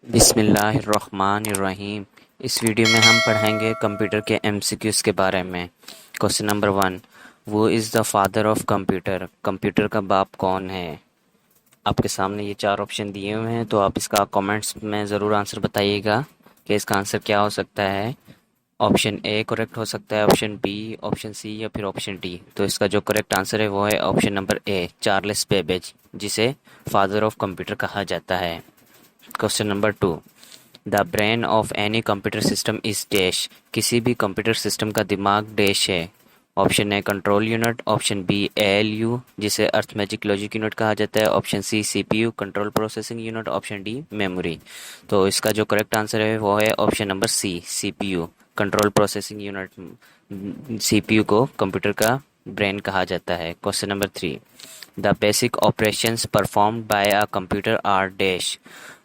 बिस्मिल्लाहिर्रहमानिर्रहीम। इस वीडियो में हम पढ़ेंगे कंप्यूटर के एमसीक्यूज़ के बारे में। क्वेश्चन नंबर 1, वो is the father of computer. Computer का बाप कौन है? आपके सामने ये चार ऑप्शन दिए हुए हैं, तो आप इसका कमेंट्स में ज़रूर आंसर बताइएगा कि इसका आंसर क्या हो सकता है। ऑप्शन ए करेक्ट हो सकता है, ऑप्शन बी, ऑप्शन सी या फिर ऑप्शन डी। तो इसका जो करेक्ट आंसर है वो है option number A, Charles Babbage, जिसे फादर ऑफ कंप्यूटर कहा जाता है। Question number 2, the brain of any computer system is dash. किसी भी कंप्यूटर सिस्टम का दिमाग डैश है। Option A control unit, option B ALU जिसे अर्थमेटिक लॉजिक यूनिट कहा जाता है, option C CPU control processing unit, option D memory. तो इसका जो करेक्ट आंसर है वो है option number C, CPU control processing unit. CPU को कंप्यूटर का ब्रेन कहा जाता है। Question number 3, the basic operations performed by a computer are dash.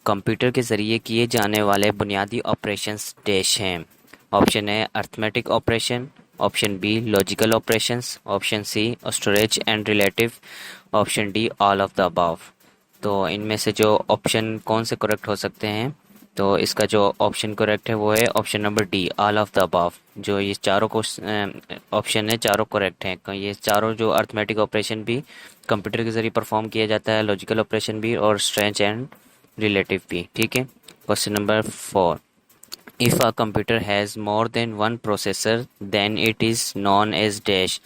Computer के ज़रिए किए जाने वाले बुनियादी ऑपरेशंस डैश हैं। Option A arithmetic operation, option B logical operations, option C storage and relative, option D all of the above. तो इनमें से जो ऑप्शन कौन से करेक्ट हो सकते हैं? तो इसका जो ऑप्शन करेक्ट है वो है option number D, all of the above. जो ये चारों ऑप्शन है चारों करेक्ट हैं। ये चारों जो अर्थमेटिक ऑपरेशन भी कंप्यूटर के ज़रिए परफॉर्म किया जाता है, लॉजिकल ऑपरेशन भी और स्ट्रेंज एंड रिलेटिव भी। ठीक है। Question number 4, if a computer has more than one processor then it is known as dash.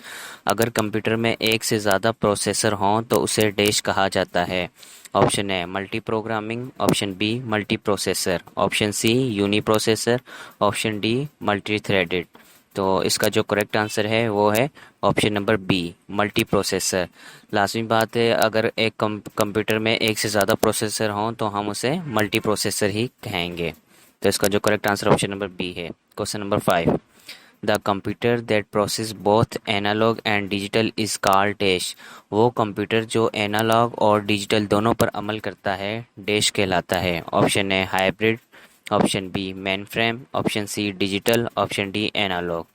अगर कंप्यूटर में एक से ज़्यादा प्रोसेसर हों तो उसे डैश कहा जाता है। Option A multi programming, option B multi processor, option C uni processor, option D multi threaded. तो इसका जो करेक्ट आंसर है वो है option number B, multi processor. लाजमी बात है, अगर एक कंप्यूटर में एक से ज़्यादा प्रोसेसर हों तो हम उसे मल्टी प्रोसेसर ही कहेंगे। तो इसका जो correct answer option number B है। Question number 5, the computer that process both analogue and digital is called dash. वो कंप्यूटर जो एनालॉग और डिजिटल दोनों पर अमल करता है डैश कहलाता है। Option A hybrid, option B mainframe, option C digital, option D analogue.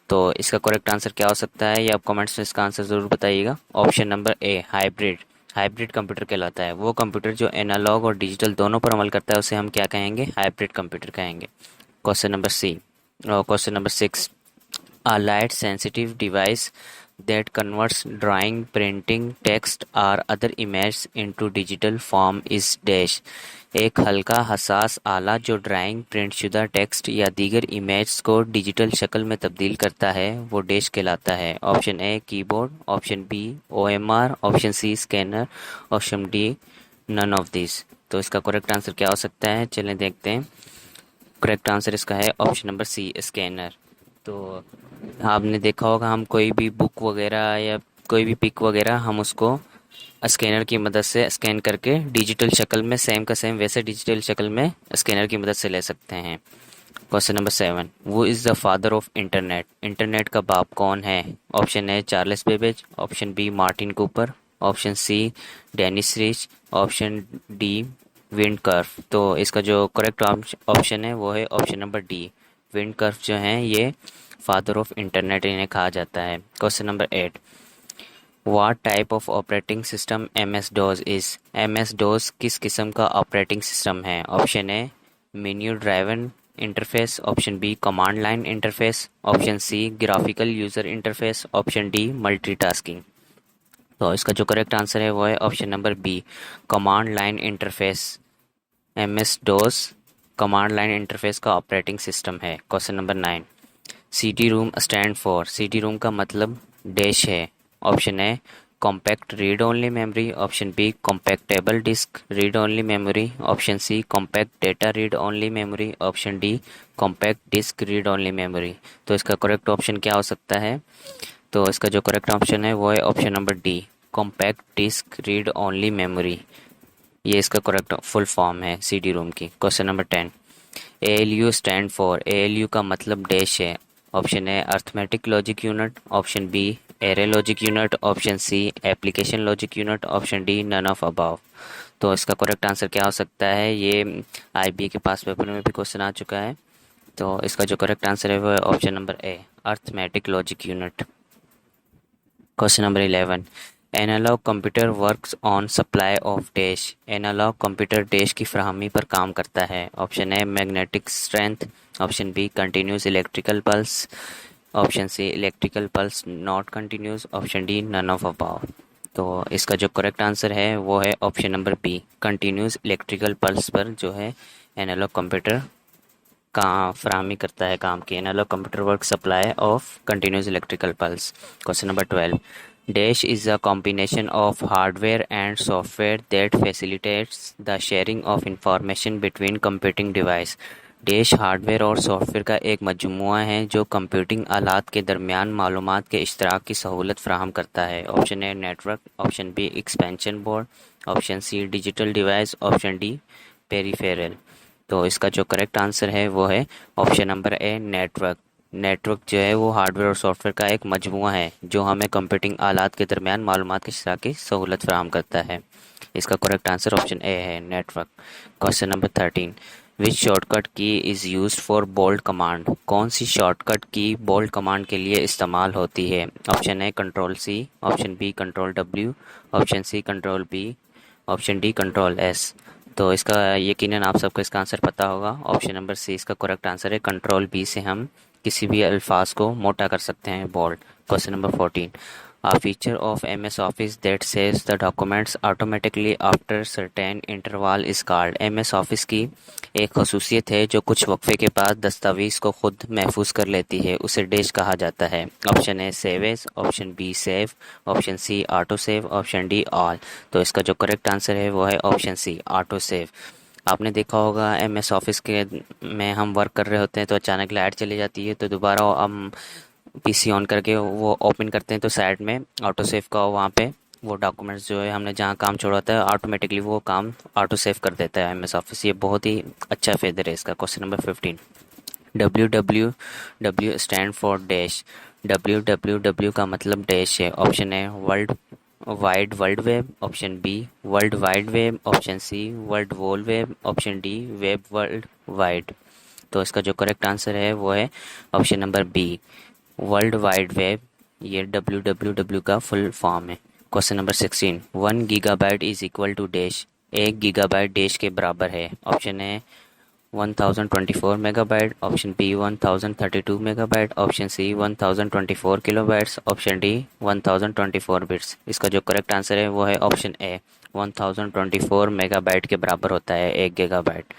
तो इसका करेक्ट आंसर क्या हो सकता है ये आप कमेंट्स में इसका आंसर ज़रूर बताइएगा। ऑप्शन नंबर ए हाइब्रिड, हाइब्रिड कंप्यूटर कहलाता है। वो कंप्यूटर जो एनालॉग और डिजिटल दोनों पर अमल करता है उसे हम क्या कहेंगे? हाइब्रिड कंप्यूटर कहेंगे। Question number C, question number 6, a light sensitive device that converts drawing, printing, text or other images into digital form is dash। एक हल्का हसास आला जो ड्राइंग, प्रिंट शुदा टेक्स्ट या दीगर इमेज को डिजिटल शक्ल में तब्दील करता है वो डैश कहलाता है। Option A keyboard, option B OMR, option C scanner, option D none of this. तो इसका करेक्ट आंसर क्या हो सकता है? चलें देखते हैं। करेक्ट आंसर इसका है ऑप्शन नंबर सी, स्कैनर। तो आपने देखा होगा, हम कोई भी बुक वगैरह या कोई भी पिक वगैरह हम उसको स्कैनर की मदद से स्कैन करके डिजिटल शक्ल में सेम का सेम वैसे डिजिटल शक्ल में स्कैनर की मदद से ले सकते हैं। Question number 7, who is the father of internet. Internet का बाप कौन है? Option A Charles Babbage, option B Martin Cooper, option C Dennis Ritchie, option D Vint कर्व। तो इसका जो करेक्ट ऑप्शन है वो है ऑप्शन नंबर डी, विंड कर्व जो हैं ये फादर ऑफ इंटरनेट इन्हें कहा जाता है। Question number 8, what type of operating system M S DOS is. M S DOS किस किस्म का ऑपरेटिंग सिस्टम है? Option A menu driven interface, option B command line interface, option C graphical user interface, option D multitasking. तो इसका जो correct answer है वो है option number B, command line interface. M S DOS command line interface का operating system है। Question number 9, CD ROM stand for. CD ROM का मतलब डैश है। Option A compact read only memory, option B compactable disc read only memory, option C compact data read only memory, option D compact disc read only memory. तो इसका correct option क्या हो सकता है? तो इसका जो करेक्ट ऑप्शन है वो है option number D, compact disc read only memory. ये इसका करेक्ट फुल फॉर्म है सीडी रोम की। Question number 10, ALU stand for. ALU का मतलब डैश है। Option A arithmetic logic unit, option B array logic unit, option C application logic unit, option D none of above. तो इसका correct answer क्या हो सकता है? ये आईबीए के पास पेपर में भी क्वेश्चन आ चुका है। तो इसका जो करेक्ट आंसर है वो है option number A, arithmetic logic unit. Question number 11, analogue computer works on supply of dash. Analogue computer dash की फराहमी पर काम करता है। Option A magnetic strength, option B continuous electrical pulse, option C electrical pulse not continuous, option D none of above. तो इसका जो correct answer है वो है option number B, continuous electrical pulse पर जो है एनालॉग कंप्यूटर का फराहमी करता है काम की। Analogue computer work supply of continuous electrical pulse. Question number 12, dash is a combination of hardware and software that facilitates the sharing of information between computing device। Dash hardware और software का एक मजमूआ है जो कंप्यूटिंग आलात के दरमियान मालूमात के इश्तराक की सहूलत फराहम करता है। Option A network, option B expansion board, option C digital device, option D peripheral. तो इसका जो करेक्ट आंसर है वो है option number A network. Network जो है वो हार्डवेयर और सॉफ्टवेयर का एक मजमूआ है जो हमें कंप्यूटिंग आलात के दरमियान मालूमात के इश्तराक की सहूलत फराहम करता है। इसका करेक्ट आंसर ऑप्शन ए है network. Question number 13, which shortcut key is used for bold command. कौन सी शॉर्टकट की बोल्ड कमांड के लिए इस्तेमाल होती है। Option A control C, option B control W, option C control B, option D control S. तो इसका यकीनन आप सबको इसका आंसर पता होगा। ऑप्शन नंबर सी इसका करेक्ट आंसर है। कंट्रोल बी से हम किसी भी अल्फाज को मोटा कर सकते हैं, bold. Question number 14, a feature of MS office that saves the documents automatically after certain interval is called. MS office की एक खसूसियत है जो कुछ वक्फे के बाद दस्तावेज़ को खुद महफूज कर लेती है, उसे डैश कहा जाता है। Option A save as, option B save, option C auto save, option D all. तो इसका जो करेक्ट आंसर है वो है ऑप्शन सी ऑटो सेव। आपने देखा होगा MS ऑफिस के में हम वर्क कर रहे होते हैं तो अचानक लाइट चली जाती है, तो दोबारा हम PC ऑन करके वो ओपन करते हैं तो साइड में ऑटो सेव का वहाँ पे वो डॉक्यूमेंट्स जो है हमने जहाँ काम छोड़ा होता है ऑटोमेटिकली वो काम ऑटो सेव कर देता है MS ऑफिस। ये बहुत ही अच्छा फीचर है इसका। Question number 15, WWW stand for dash. WWW का मतलब डैश है। Option A world wide world web, option B world wide web, option C world whole web, option D web world wide. तो इसका जो करेक्ट आंसर है वो है option number B world wide web. ये WWW का full form है। Question number 16, 1 gigabyte is equal to dash. 1 gigabyte dash के बराबर है। Option A 1024 megabyte, option B 1032 megabyte, option C 1024 kilobytes, option D 1024 bits. इसका जो करेक्ट आंसर है वो है ऑप्शन ए 1024 मेगाबाइट के बराबर होता है 1 gigabyte.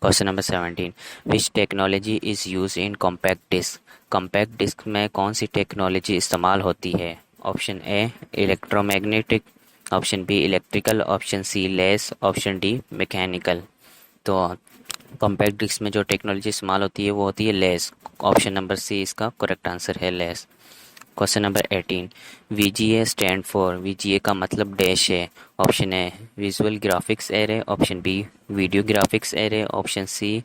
Question number 17, which technology is use in compact disc. Compact disc में कौन सी टेक्नोलॉजी इस्तेमाल होती है। Option A electromagnetic, option B electrical, option C laser, option D mechanical. तो कॉम्पैक्ट डिस्क में जो टेक्नोलॉजी इस्तेमाल होती है वो होती है लेस। ऑप्शन नंबर सी इसका करेक्ट आंसर है laser. Question number 18, VGA stand for. VGA का मतलब डैश है। Option A visual graphics array, option B video graphics array, option C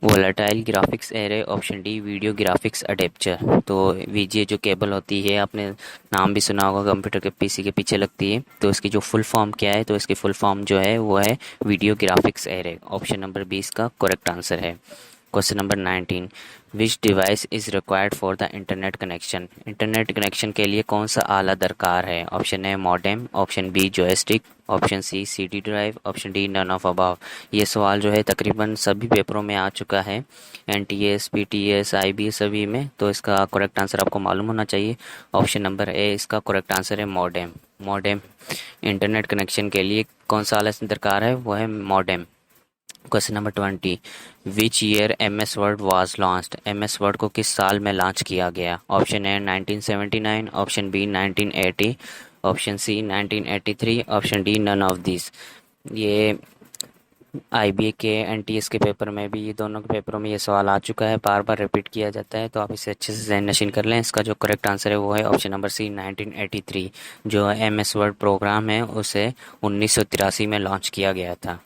volatile graphics array, option D video graphics adapter. तो VGA जो cable होती है आपने नाम भी सुना होगा, कंप्यूटर के PC के पीछे लगती है। तो इसकी जो फुल फॉर्म क्या है, तो इसकी फुल फॉर्म जो है वो है video graphics array. Option number 20 का करेक्ट आंसर है। Question number 19, which device is required for the internet connection. Internet connection के लिए कौन सा आला दरकार है। Option A modem, option B joystick, option C CD drive, option D none of above. ये सवाल जो है तकरीबन सभी पेपरों में आ चुका है, NTS, PTS, IBS सभी में। तो इसका करेक्ट आंसर आपको मालूम होना चाहिए। ऑप्शन नंबर ए इसका करेक्ट आंसर है मॉडेम। मॉडेम इंटरनेट कनेक्शन के लिए कौन सा आला दरकार है, वो है modem. Question number 20, which year MS Word was launched. MS Word को किस साल में लॉन्च किया गया। Option A 1979, option B 1980, option C 1983, option D none of this. ये IBA के NTS के पेपर में भी, ये दोनों के पेपरों में ये सवाल आ चुका है, बार बार रिपीट किया जाता है, तो आप इसे अच्छे से ज़हन नशीन कर लें। इसका जो करेक्ट आंसर है वो है ऑप्शन नंबर सी 1983। जो MS वर्ड प्रोग्राम है उसे 1983 में लॉन्च किया गया था।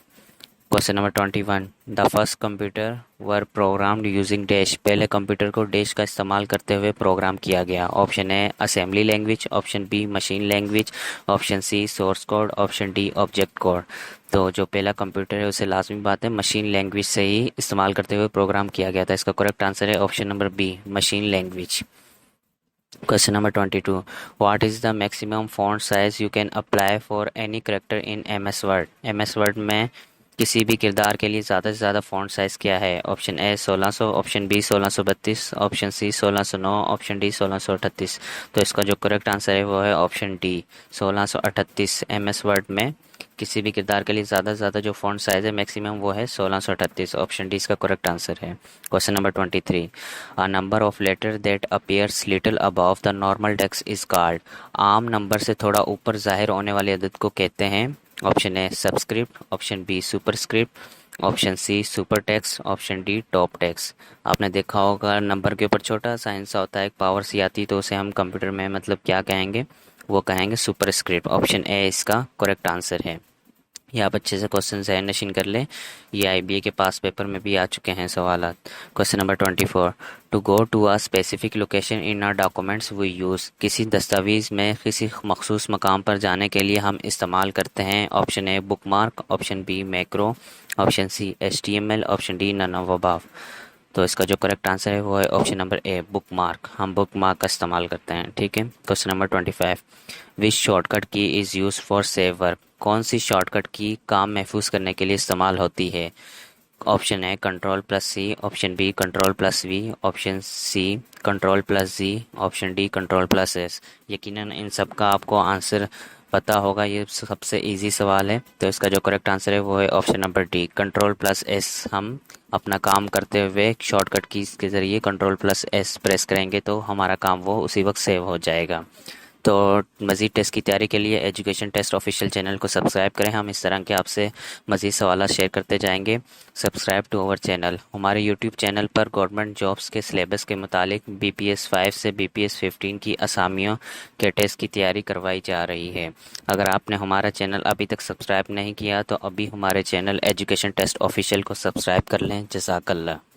Question number 21, the first computer were programmed using dash. पहले कंप्यूटर को डैश का इस्तेमाल करते हुए प्रोग्राम किया गया। Option A assembly language, option B machine language, option C source code, option D object code. तो जो पहला कंप्यूटर है उसे लाजमी बात है मशीन लैंग्वेज से ही इस्तेमाल करते हुए प्रोग्राम किया गया था। इसका करेक्ट आंसर है option number B machine language. Question number 22, what is the maximum font size you can apply for any character in M S Word. M S Word में किसी भी किरदार के लिए ज़्यादा से ज़्यादा फॉन्ट साइज़ क्या है? Option A 1600, option B 1632, option C 1609, option D 1638। तो इसका जो करेक्ट आंसर है वो है option D 1638। M S Word में किसी भी किरदार के लिए ज़्यादा से ज़्यादा जो फॉन्ट साइज़ है मैक्सिमम वो है 1638। ऑप्शन डी इसका करेक्ट आंसर है। Question number 23, a number of letter that appears little above the normal text is called. आम नंबर से थोड़ा ऊपर जाहिर होने वाली अदद को कहते हैं। Option A subscript, option B superscript, option C super text, option D top text. आपने देखा होगा नंबर के ऊपर छोटा सा हिस्सा होता है, एक पावर सी आती, तो उसे हम कंप्यूटर में मतलब क्या कहेंगे? वो कहेंगे सुपरस्क्रिप्ट। ऑप्शन ए इसका करेक्ट आंसर है। ये आप अच्छे से क्वेश्चन जहन नशीन कर लें, ये आईबीए के पास पेपर में भी आ चुके हैं सवाल। Question number 24, to go to a specific location in our documents we use. किसी दस्तावेज़ में किसी मखसूस मकाम पर जाने के लिए हम इस्तेमाल करते हैं। Option A bookmark, option B macro, option C HTML, option D none of above. तो इसका जो करेक्ट आंसर है वो है option number A bookmark. हम बुक मार्क का इस्तेमाल करते हैं, ठीक है। Question number 25, which shortcut key is use for save work. कौन सी शॉर्टकट की काम महफूज करने के लिए इस्तेमाल होती है? Option A control plus C, option B control plus V, option C control plus G, option D control plus S. यकीनन इन सब का आपको आंसर पता होगा, ये सबसे इजी सवाल है। तो इसका जो करेक्ट आंसर है वो है option number D control plus S. हम अपना काम करते हुए शॉर्टकट कीज के ज़रिए कंट्रोल प्लस एस प्रेस करेंगे तो हमारा काम वो उसी वक्त सेव हो जाएगा। तो मज़ीद टेस्ट की तैयारी के लिए एजुकेशन टेस्ट ऑफिशियल चैनल को सब्सक्राइब करें। हम इस तरह के आपसे मज़ीद सवाल शेयर करते जाएंगे। Subscribe to our channel. हमारे यूट्यूब चैनल पर गवर्नमेंट जॉब्स के सिलेबस के मुतालिक BPS 5 से BPS 15 की असामियों के टेस्ट की तैयारी करवाई जा रही है। अगर आपने हमारा चैनल अभी तक सब्सक्राइब नहीं किया तो अभी हमारे चैनल एजुकेशन टेस्ट ऑफिशियल को सब्सक्राइब कर लें। जज़ाकल्लाह।